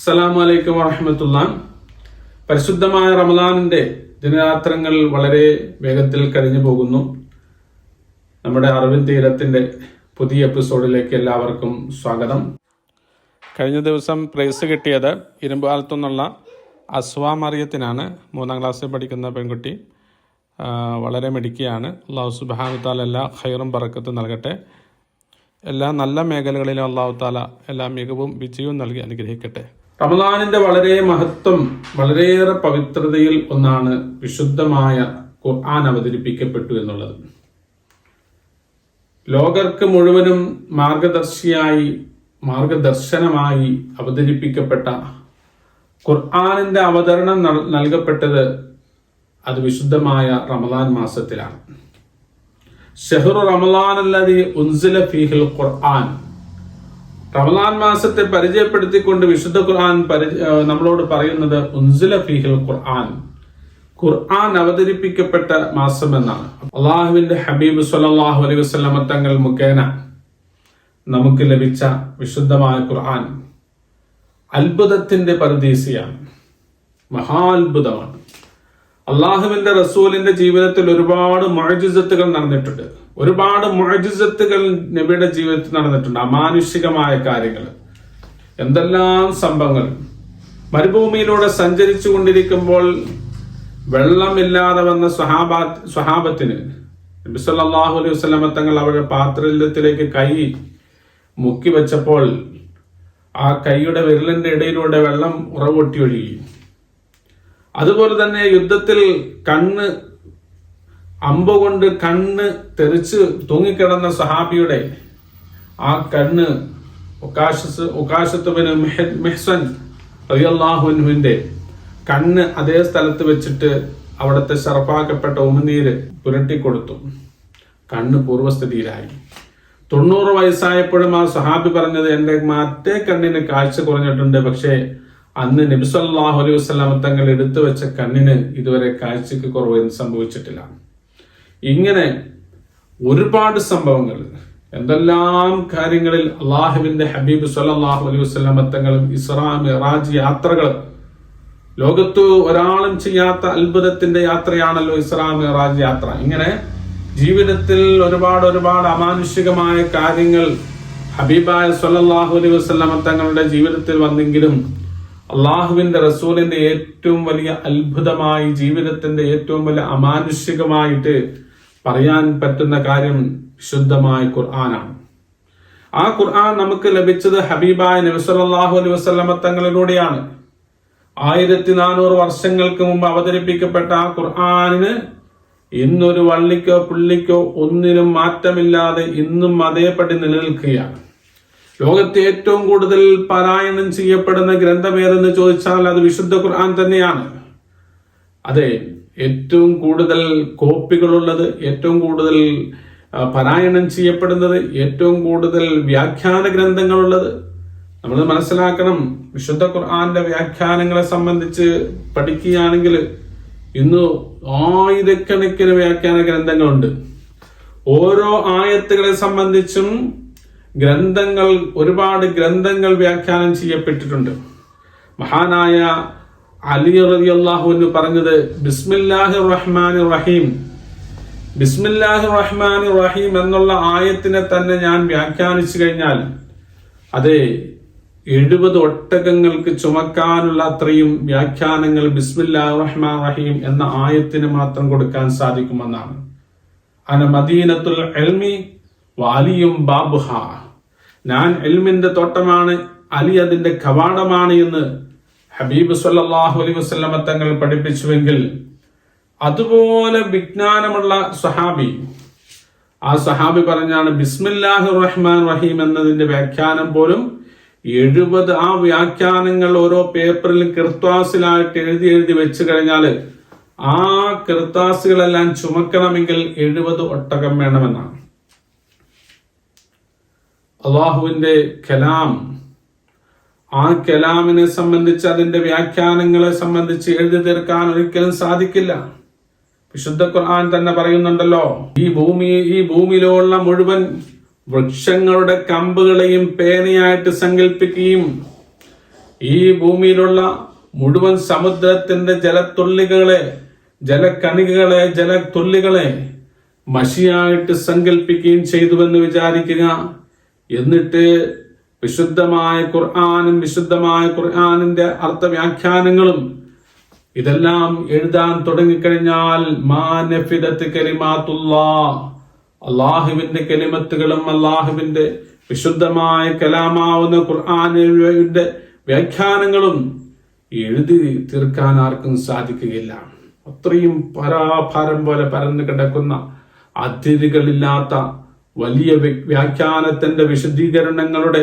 അസ്സലാമു അലൈക്കും വറഹ്മത്തുള്ളാഹി. പരിശുദ്ധമായ റമദാനിന്റെ ദിനരാത്രങ്ങൾ വളരെ വേഗത്തിൽ കഴിഞ്ഞു പോകുന്നു. നമ്മുടെ അറിവിൻ തീരത്തിന്റെ പുതിയ എപ്പിസോഡിലേക്ക് എല്ലാവർക്കും സ്വാഗതം. കഴിഞ്ഞ ദിവസം പ്രൈസ് കിട്ടിയത് ഇരുമ്പാലത്തു നിന്നുള്ള അസ്വാ മറിയത്തിനാണ്. 3ാം ക്ലാസ്സിൽ പഠിക്കുന്ന പെൺകുട്ടി, വളരെ മിടുക്കിയാണ്. അല്ലാഹു സുബ്ഹാനഹു തആല എല്ലാ ഖൈറും ബറക്കത്തും നൽകട്ടെ. എല്ലാ നല്ല മേഖലകളിലും അല്ലാഹു തആല എല്ലാ മികവും വിജയവും നൽകി അനുഗ്രഹിക്കട്ടെ. റമദാനിന്റെ വളരെ മഹത്വം, വളരെയേറെ പവിത്രതയിൽ ഒന്നാണ് വിശുദ്ധമായ ഖുർആൻ അവതരിപ്പിക്കപ്പെട്ടു എന്നുള്ളത്. ലോകർക്ക് മുഴുവനും മാർഗദർശനമായി അവതരിപ്പിക്കപ്പെട്ട ഖുർആനിന്റെ അവതരണം നൽകപ്പെട്ടത് അത് വിശുദ്ധമായ റമദാൻ മാസത്തിലാണ്. ഷഹ്റു റമളാൻ അല്ലദീ ഉൻസില ഫീഹിൽ ഖുർആൻ. റമളാൻ മാസത്തെ പരിചയപ്പെടുത്തിക്കൊണ്ട് വിശുദ്ധ ഖുർആൻ നമ്മളോട് പറയുന്നത് ഉൻസില ഫീഹിൽ ഖുർആൻ, ഖുർആൻ അവതരിപ്പിക്കപ്പെട്ട മാസം എന്നാണ്. അള്ളാഹുവിന്റെ ഹബീബ് സ്വല്ലല്ലാഹു അലൈഹി വസല്ലം തങ്ങൾ മുഖേന നമുക്ക് ലഭിച്ച വിശുദ്ധമായ ഖുർആൻ അത്ഭുതത്തിന്റെ പരദീസിയാണ്, മഹാത്ഭുതമാണ്. അള്ളാഹുവിന്റെ റസൂലിന്റെ ജീവിതത്തിൽ ഒരുപാട് മുഅ്ജിസത്തുകൾ നടന്നിട്ടുണ്ട്. ഒരുപാട് മുഅ്ജിസത്തുകൾ നബിയുടെ ജീവിതത്തിൽ നടന്നിട്ടുണ്ട്. അമാനുഷികമായ കാര്യങ്ങൾ, എന്തെല്ലാം സംഭവങ്ങൾ. മരുഭൂമിയിലൂടെ സഞ്ചരിച്ചു കൊണ്ടിരിക്കുമ്പോൾ വെള്ളമില്ലാതെ വന്ന സ്വഹാബത്തിന് നബി സല്ലല്ലാഹു അലൈഹി വസല്ലം തങ്ങൾ അവരുടെ പാത്രത്തിലേക്ക് കൈ മുക്കി വെച്ചപ്പോൾ ആ കൈയുടെ വിരലിന്റെ ഇടയിലൂടെ വെള്ളം ഉറവൊട്ടി ഒഴുകി. അതുപോലെ തന്നെ യുദ്ധത്തിൽ അമ്പ് കൊണ്ട് കണ്ണ് തെറിച്ച് തൂങ്ങിക്കിടന്ന സഹാബിയുടെ ആ കണ്ണ് ഉകാശത്ത് ബിൻ മിഹ്സൻ റളിയല്ലാഹു അൻഹുവിന്റെ കണ്ണ് അതേ സ്ഥലത്ത് വെച്ചിട്ട് അവിടുത്തെ ശറഫാക്കപ്പെട്ട ഉമിനീര് പുരട്ടിക്കൊടുത്തു. കണ്ണ് പൂർവ്വസ്ഥിതിയിലായി. 90 വയസ്സായപ്പോഴും ആ സഹാബി പറഞ്ഞത്, എന്റെ മറ്റേ കണ്ണിന് കാഴ്ച കുറഞ്ഞിട്ടുണ്ട്, പക്ഷേ അന്ന് നബി സല്ലല്ലാഹു അലൈഹി വസല്ലം തങ്ങൾ എടുത്തു വെച്ച കണ്ണിന് ഇതുവരെ കാഴ്ചക്ക് കുറവ് സംഭവിച്ചിട്ടില്ല. ഇങ്ങനെ ഒരുപാട് സംഭവങ്ങൾ, എന്തെല്ലാം കാര്യങ്ങളിൽ അള്ളാഹുവിന്റെ ഹബീബ് സ്വല്ലല്ലാഹു അലൈഹി വസല്ലം തങ്ങളും ഇസ്രാ മിഅ്റാജ് യാത്രകൾ, ലോകത്ത് ഒരാളും ചെയ്യാത്ത അത്ഭുതത്തിന്റെ യാത്രയാണല്ലോ ഇസ്രാ മിഅ്റാജ് യാത്ര. ഇങ്ങനെ ജീവിതത്തിൽ ഒരുപാട് അമാനുഷികമായ കാര്യങ്ങൾ ഹബീബായ സ്വല്ലല്ലാഹു അലൈഹി വസല്ലം തങ്ങളുടെ ജീവിതത്തിൽ വന്നെങ്കിലും അള്ളാഹുവിന്റെ റസൂലിന്റെ ഏറ്റവും വലിയ അത്ഭുതമായി, ജീവിതത്തിന്റെ ഏറ്റവും വലിയ അമാനുഷികമായിട്ട് പറയാൻ പറ്റുന്ന കാര്യം വിശുദ്ധമായ ഖുർആനാണ്. ആ ഖുർആൻ നമുക്ക് ലഭിച്ചത് ഹബീബായ നബി സല്ലല്ലാഹു അലൈഹി വസല്ലം തങ്ങളിലൂടെയാണ്. 1400 വർഷങ്ങൾക്ക് മുമ്പ് അവതരിപ്പിക്കപ്പെട്ട ആ ഖുർആനിന് ഇന്നൊരു വള്ളിക്കോ പുള്ളിക്കോ ഒന്നിനും മാറ്റമില്ലാതെ ഇന്നും അതേപടി നിലനിൽക്കുകയാണ്. ലോകത്തെ ഏറ്റവും കൂടുതൽ പാരായണം ചെയ്യപ്പെടുന്ന ഗ്രന്ഥം ഏതെന്ന് ചോദിച്ചാൽ അത് വിശുദ്ധ ഖുർആൻ തന്നെയാണ്. അതെ, ഏറ്റവും കൂടുതൽ കോപ്പികളുള്ളത്, ഏറ്റവും കൂടുതൽ പാരായണം ചെയ്യപ്പെടുന്നത്, ഏറ്റവും കൂടുതൽ വ്യാഖ്യാന ഗ്രന്ഥങ്ങളുള്ളത്. നമ്മൾ മനസ്സിലാക്കണം, വിശുദ്ധ ഖുർആന്റെ വ്യാഖ്യാനങ്ങളെ സംബന്ധിച്ച് പഠിക്കുകയാണെങ്കിൽ ഇന്ന് ആയിരക്കണക്കിന് വ്യാഖ്യാന ഗ്രന്ഥങ്ങളുണ്ട്. ഓരോ ആയത്തുകളെ സംബന്ധിച്ചും ഒരുപാട് ഗ്രന്ഥങ്ങൾ വ്യാഖ്യാനം ചെയ്യപ്പെട്ടിട്ടുണ്ട്. മഹാനായ അലി റളിയല്ലാഹു അൻഹു പറഞ്ഞത്, ബിസ്മില്ലാഹിർ റഹ്മാനിർ റഹീം, ബിസ്മില്ലാഹിർ റഹ്മാനിർ റഹീം എന്നുള്ള ആയത്തിനെ തന്നെ ഞാൻ വ്യാഖ്യാനിച്ചു കഴിഞ്ഞാൽ അതെ 70 ഒട്ടകങ്ങൾക്ക് ചുമക്കാനുള്ള അത്രയും വ്യാഖ്യാനങ്ങൾ ബിസ്മില്ലാഹിർ റഹ്മാനിർ റഹീം എന്ന ആയത്തിന് മാത്രം കൊടുക്കാൻ സാധിക്കുമെന്നാണ്. അന മദീനത്തുൽ ഇൽമി വഅലിയും ബാബുഹ, ഞാൻ ഇൽമിന്റെ തോട്ടമാണ്, അലി അതിന്റെ കവാടമാണ് എന്ന് ഹബീബ് സ്വല്ലല്ലാഹു അലൈഹി വസല്ലം തങ്ങൾ പഠിപ്പിച്ചുവെങ്കിൽ, അതുപോലെ വിജ്ഞാനമുള്ള സഹാബി, ആ സഹാബി പറഞ്ഞാണ് ബിസ്മില്ലാഹിർ റഹ്മാനിർ റഹീം എന്നതിന്റെ വ്യാഖ്യാനം പോലും 70 ആ വ്യാഖ്യാനങ്ങൾ ഓരോ പേപ്പറിൽ കിർത്താസിലായിട്ട് എഴുതി വെച്ചു കഴിഞ്ഞാൽ ആ കിർത്താസുകളെല്ലാം ചുമക്കണമെങ്കിൽ 70 ഒട്ടകം വേണമെന്നാണ്. അള്ളാഹുവിന്റെ കലാം, ആ കലാമിനെ സംബന്ധിച്ച്, അതിന്റെ വ്യാഖ്യാനങ്ങളെ സംബന്ധിച്ച് എഴുതി തീർക്കാൻ ഒരിക്കലും സാധിക്കില്ല. വിശുദ്ധ ഖുർആൻ തന്നെ പറയുന്നുണ്ടല്ലോ, ഈ ഭൂമിയിലുള്ള മുഴുവൻ വൃക്ഷങ്ങളുടെ കമ്പുകളെയും പേനയായിട്ട് സങ്കല്പിക്കുകയും ഈ ഭൂമിയിലുള്ള മുഴുവൻ സമുദ്രത്തിന്റെ ജലത്തുള്ളികളെ മഷിയായിട്ട് സങ്കല്പിക്കുകയും ചെയ്തുവെന്ന് വിചാരിക്കുക. എന്നിട്ട് വിശുദ്ധമായ ഖുർആനിന്റെ അർത്ഥവ്യാഖ്യാനങ്ങളും ഇതെല്ലാം എഴുതാൻ തുടങ്ങിക്കഴിഞ്ഞാൽ അള്ളാഹുവിന്റെ കലിമത്തുകളും അള്ളാഹുവിന്റെ വിശുദ്ധമായ കലാമാവുന്ന ഖുർആനിന്റെ വ്യാഖ്യാനങ്ങളും എഴുതി തീർക്കാൻ ആർക്കും സാധിക്കുകയില്ല. അത്രയും പരാഭാരം പോലെ പരന്നു കിടക്കുന്ന അതിരുകളില്ലാത്ത വലിയ വ്യാഖ്യാനത്തിന്റെ വിശദീകരണങ്ങളുടെ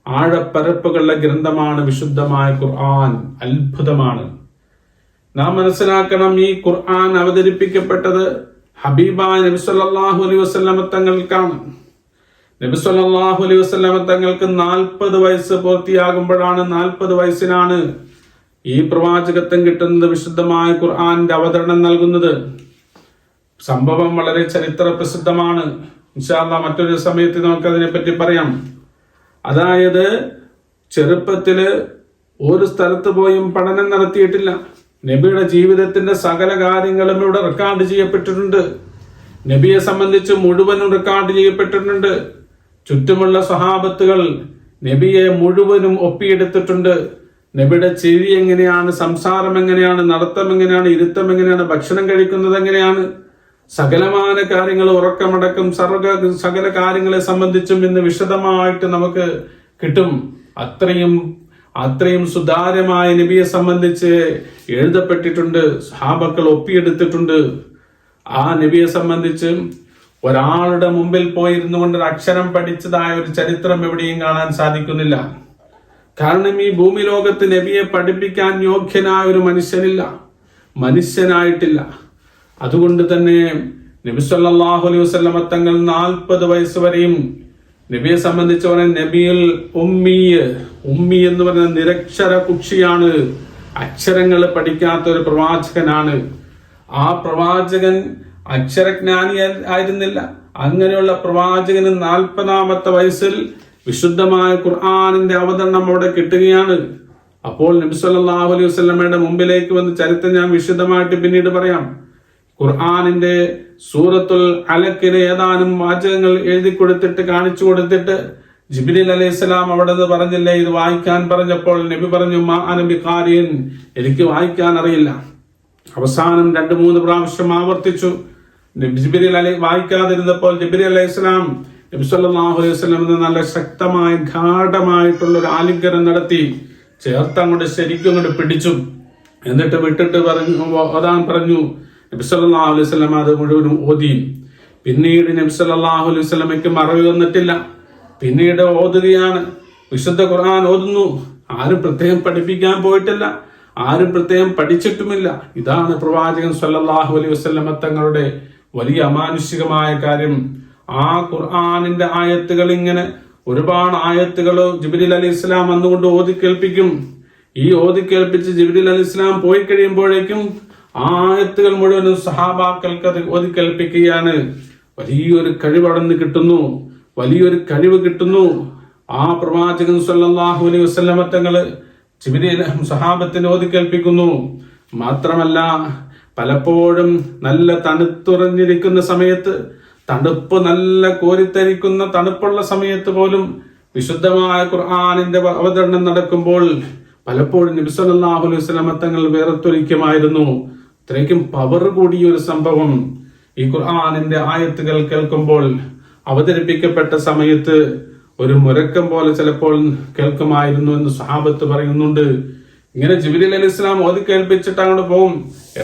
ആഴപ്പരപ്പുകളുടെ ഗ്രന്ഥമാണ് വിശുദ്ധമായ ഖുർആൻ. അത്ഭുതമാണ്. നാം മനസ്സിലാക്കണം, ഈ ഖുർആൻ അവതരിപ്പിക്കപ്പെട്ടത് ഹബീബായ നബി സല്ലല്ലാഹു അലൈഹി വസല്ലമ തങ്ങൾക്കാണ്. നബി സല്ലല്ലാഹു അലൈഹി വസല്ലമ തങ്ങൾക്ക് 40 വയസ്സ് പൂർത്തിയാകുമ്പോഴാണ്, 40 വയസ്സിലാണ് ഈ പ്രവാചകത്വം കിട്ടുന്നത്, വിശുദ്ധമായ ഖുർആന്റെ അവതരണം നൽകുന്നത്. സംഭവം വളരെ ചരിത്ര പ്രസിദ്ധമാണ്. ഇൻഷാ അല്ലാഹ് മറ്റൊരു സമയത്ത് നമുക്ക് അതിനെപ്പറ്റി പറയാം. അതായത് ചെറുപ്പത്തില് ഒരു സ്ഥലത്ത് പോയും പഠനം നടത്തിയിട്ടില്ല. നബിയുടെ ജീവിതത്തിന്റെ സകല കാര്യങ്ങളും ഇവിടെ റെക്കോർഡ് ചെയ്യപ്പെട്ടിട്ടുണ്ട്. നബിയെ സംബന്ധിച്ച് മുഴുവനും റെക്കോർഡ് ചെയ്യപ്പെട്ടിട്ടുണ്ട്. ചുറ്റുമുള്ള സ്വഹാബത്തുകൾ നബിയെ മുഴുവനും ഒപ്പിയെടുത്തിട്ടുണ്ട്. നബിയുടെ ചിരി എങ്ങനെയാണ്, സംസാരം എങ്ങനെയാണ്, നടത്തം എങ്ങനെയാണ്, ഇരുത്തം എങ്ങനെയാണ്, ഭക്ഷണം കഴിക്കുന്നത് എങ്ങനെയാണ്, സകലമായ കാര്യങ്ങൾ, ഉറക്കമടക്കം സകല കാര്യങ്ങളെ സംബന്ധിച്ചും ഇന്ന് വിശദമായിട്ട് നമുക്ക് കിട്ടും. അത്രയും സുതാര്യമായ നബിയെ സംബന്ധിച്ച് എഴുതപ്പെട്ടിട്ടുണ്ട്. സഹാബക്കൾ ഒപ്പിയെടുത്തിട്ടുണ്ട്. ആ നബിയെ സംബന്ധിച്ച് ഒരാളുടെ മുമ്പിൽ പോയിരുന്നു കൊണ്ട് അക്ഷരം പഠിച്ചതായ ഒരു ചരിത്രം എവിടെയും കാണാൻ സാധിക്കുന്നില്ല. കാരണം ഈ ഭൂമി ലോകത്ത് നബിയെ പഠിപ്പിക്കാൻ യോഗ്യനായ ഒരു മനുഷ്യനായിട്ടില്ല. അതുകൊണ്ട് തന്നെ നബി സല്ലല്ലാഹു അലൈഹി വസല്ലമ തങ്ങൾ 40 വയസ്സ് വരെയും നബിയെ സംബന്ധിച്ച് പറഞ്ഞ നബിയിൽ ഉമ്മി എന്ന് പറഞ്ഞ നിരക്ഷര കുക്ഷിയാണ്. അക്ഷരങ്ങൾ പഠിക്കാത്ത ഒരു പ്രവാചകനാണ്. ആ പ്രവാചകൻ അക്ഷരജ്ഞാനി ആയിരുന്നില്ല. അങ്ങനെയുള്ള പ്രവാചകന് 40-ാമത്തെ വയസ്സിൽ വിശുദ്ധമായ ഖുർആനിന്റെ അവതരണം അവിടെ കിട്ടുകയാണ്. അപ്പോൾ നബി സല്ലല്ലാഹു അലൈഹി വസല്ലമയുടെ മുമ്പിലേക്ക് വന്ന് ചരിത്രം ഞാൻ വിശദമായിട്ട് പിന്നീട് പറയാം. ഖുർആനിന്റെ സൂറത്തുൽ അലക്കിലെ ഏതാനും വാചകങ്ങൾ എഴുതി കൊടുത്തിട്ട് കാണിച്ചു കൊടുത്തിട്ട് ജിബ്രീൽ അലൈഹിസ്സലാം അവിടെ നിന്ന് പറഞ്ഞില്ലേ, ഇത് വായിക്കാൻ പറഞ്ഞപ്പോൾ നബി പറഞ്ഞു, മാ അന ബിഖാരിൻ, എനിക്ക് വായിക്കാൻ അറിയില്ല. അവസാനം 2-3 പ്രാവശ്യം ആവർത്തിച്ചു. ജിബ്രീൽ വായിക്കാതിരുന്നപ്പോൾ ജിബ്രീൽ അലൈഹിസ്സലാം നബി സല്ലല്ലാഹു അലൈഹി വസല്ലം നല്ല ശക്തമായ ഗാഢമായിട്ടുള്ള ഒരു ആലിംഗനം നടത്തി ചേർത്തങ്ങോട്ട് ശരിക്കും അങ്ങോട്ട് പിടിച്ചു. എന്നിട്ട് വിട്ടിട്ട് പറഞ്ഞു നബി സല്ലല്ലാഹു അലൈഹി വസല്ലം അത് മുഴുവനും ഓതി. പിന്നീട് നബി സല്ലല്ലാഹു അലൈഹി വസല്ലമയ്ക്ക് മറവി വന്നിട്ടില്ല. പിന്നീട് ഓതുകയാണ്. വിശുദ്ധ ഖുർആൻ ഓതുന്നു. ആരും പ്രത്യേകം പഠിപ്പിക്കാൻ പോയിട്ടില്ല, ആരും പ്രത്യേകം പഠിച്ചിട്ടുമില്ല. ഇതാണ് പ്രവാചകൻ സല്ലല്ലാഹു അലൈഹി വസല്ലമ തങ്ങളുടെ വലിയ അമാനുഷികമായ കാര്യം. ആ ഖുർആനിന്റെ ആയത്തുകൾ, ഇങ്ങനെ ഒരുപാട് ആയത്തുകൾ ജിബ്രീൽ അലൈഹിസ്സലാം വന്നുകൊണ്ട് ഓതി കേൾപ്പിക്കും. ഈ ഓതി കേൾപ്പിച്ച് ജിബ്രീൽ അലൈഹിസ്സലാം പോയി കഴിയുമ്പോഴേക്കും ആയത്തുകൾ മുഴുവനും സഹാബാക്കൾക്ക് അത് ഓതി കേൾപ്പിക്കുകയാണ്. വലിയൊരു കഴിവ് അവിടെ നിന്ന് കിട്ടുന്നു, വലിയൊരു കഴിവ് കിട്ടുന്നു. ആ പ്രവാചകൻ സല്ലല്ലാഹു അലൈഹി വസല്ലമ തങ്ങള് ജിബ്രീൽ സഹാബത്തിന് ഓതി കേൾപ്പിക്കുന്നു. മാത്രമല്ല, പലപ്പോഴും നല്ല തണുത്തുറഞ്ഞിരിക്കുന്ന സമയത്ത്, തണുപ്പ് നല്ല കോരിത്തരിക്കുന്ന തണുപ്പുള്ള സമയത്ത് പോലും വിശുദ്ധമായ ഖുർആനിന്റെ അവതരണം നടക്കുമ്പോൾ പലപ്പോഴും നബി സല്ലല്ലാഹു അലൈഹി വസല്ലമ തങ്ങൾ വേറൊത്തൊലിക്കുമായിരുന്നു. ഇത്രയ്ക്കും പവർ കൂടിയ ഒരു സംഭവം ഈ ഖുർആനിന്റെ ആയത്തുകൾ കേൾക്കുമ്പോൾ അവതരിപ്പിക്കപ്പെട്ട സമയത്ത് ഒരു മുരക്കം പോലെ ചിലപ്പോൾ കേൾക്കുമായിരുന്നു എന്ന് സഹാബത്ത് പറയുന്നുണ്ട്. ഇങ്ങനെ ജിബ്രീൽ അലൈഹിസ്സലാം ഓതി കേൾപ്പിച്ചിട്ട് അങ്ങോട്ട് പോകും.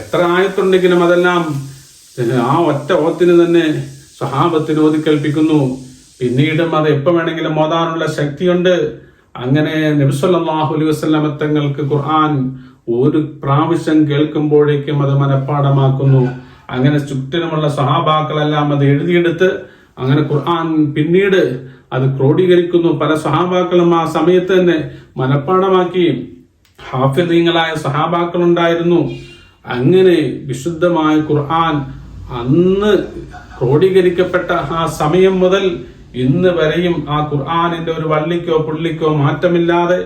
എത്ര ആയത്തുണ്ടെങ്കിലും അതെല്ലാം ആ ഒറ്റ ഓത്തിന് തന്നെ സഹാബത്തിന് ഓതി കേൾപ്പിക്കുന്നു. പിന്നീടും അത് എപ്പോ വേണമെങ്കിലും ഓതാനുള്ള ശക്തിയുണ്ട്. അങ്ങനെ നബി സല്ലല്ലാഹു അലൈഹി വസല്ലമ തങ്ങൾക്ക് ഖുർആൻ ഒരു പ്രാവശ്യം കേൾക്കുമ്പോഴേക്കും അത് മനഃപ്പാഠമാക്കുന്നു. അങ്ങനെ ചുറ്റിനുമുള്ള സഹാബാക്കളെല്ലാം അത് എഴുതിയെടുത്ത് അങ്ങനെ ഖുർആൻ പിന്നീട് അത് ക്രോഡീകരിക്കുന്നു. പല സഹാബാക്കളും ആ സമയത്ത് തന്നെ മനഃപ്പാഠമാക്കി ഹാഫിദീങ്ങളായ സഹാബാക്കൾ ഉണ്ടായിരുന്നു. അങ്ങനെ വിശുദ്ധമായ ഖുർആൻ അന്ന് ക്രോഡീകരിക്കപ്പെട്ട ആ സമയം മുതൽ ഇന്ന് വരെയും ആ ഖുർആനിന്റെ ഒരു വള്ളിക്കോ പുള്ളിക്കോ മാറ്റമില്ലാതെ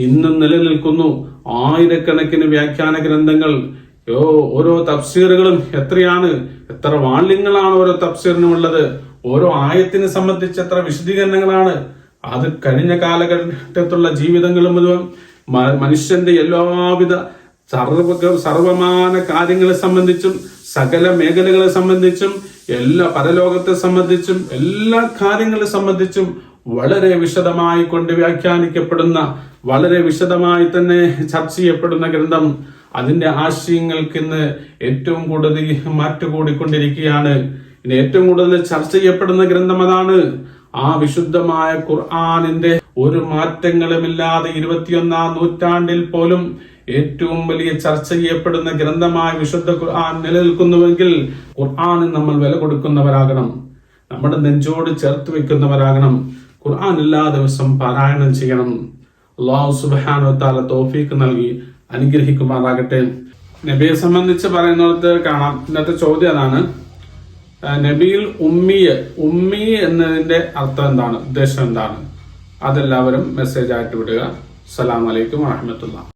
ഇന്നും നിലനിൽക്കുന്നു. ആയിരക്കണക്കിന് വ്യാഖ്യാന ഗ്രന്ഥങ്ങൾ, ഓരോ തഫ്സീറുകളും എത്ര വാള്യങ്ങളാണ് ഓരോ തഫ്സീറിനുമുള്ളത്. ഓരോ ആയത്തിനെ സംബന്ധിച്ച് എത്ര വിശദീകരണങ്ങളാണ്. അത് കഴിഞ്ഞ കാലഘട്ടത്തിലുള്ള ജീവിതങ്ങൾ മുഴുവൻ മനുഷ്യന്റെ എല്ലാവിധ സർവമാന കാര്യങ്ങളെ സംബന്ധിച്ചും സകല മേഖലകളെ സംബന്ധിച്ചും പരലോകത്തെ സംബന്ധിച്ചും എല്ലാ കാര്യങ്ങളെ സംബന്ധിച്ചും വളരെ വിശദമായി കൊണ്ട് വ്യാഖ്യാനിക്കപ്പെടുന്ന, വളരെ വിശദമായി തന്നെ ചർച്ച ചെയ്യപ്പെടുന്ന ഗ്രന്ഥം. അതിന്റെ ആശയങ്ങൾക്ക് ഇന്ന് ഏറ്റവും കൂടുതൽ മാറ്റുകൂടിക്കൊണ്ടിരിക്കുകയാണ്. ഇനി ഏറ്റവും കൂടുതൽ ചർച്ച ചെയ്യപ്പെടുന്ന ഗ്രന്ഥം അതാണ്. ആ വിശുദ്ധമായ ഖുർആനിന്റെ ഒരു മാറ്റങ്ങളുമില്ലാതെ 21-ാം നൂറ്റാണ്ടിൽ പോലും ഏറ്റവും വലിയ ചർച്ച ചെയ്യപ്പെടുന്ന ഗ്രന്ഥമായ വിശുദ്ധ ഖുർആൻ നിലനിൽക്കുന്നുവെങ്കിൽ ഖുർആന് നമ്മൾ വില കൊടുക്കുന്നവരാകണം, നമ്മുടെ നെഞ്ചോട് ചേർത്ത് വെക്കുന്നവരാകണം. ഖുർആൻ എല്ലാ ദിവസം പാരായണം ചെയ്യണം. അല്ലാഹു സുബ്ഹാനഹു വ തആല തൗഫീഖ് നൽകി അനുഗ്രഹിക്കുമാറാകട്ടെ. നബിയെ സംബന്ധിച്ച് പറയുന്നിടത്ത് കാണാം, ഇന്നത്തെ ചോദ്യം അതാണ്, നബിയിൽ ഉമ്മി എന്നതിന്റെ അർത്ഥം എന്താണ്, ഉദ്ദേശം എന്താണ്? അതെല്ലാവരും മെസ്സേജ് ആയിട്ട് വിടുക. അസ്സലാമു അലൈക്കും വറഹ്മത്തുള്ളാഹി.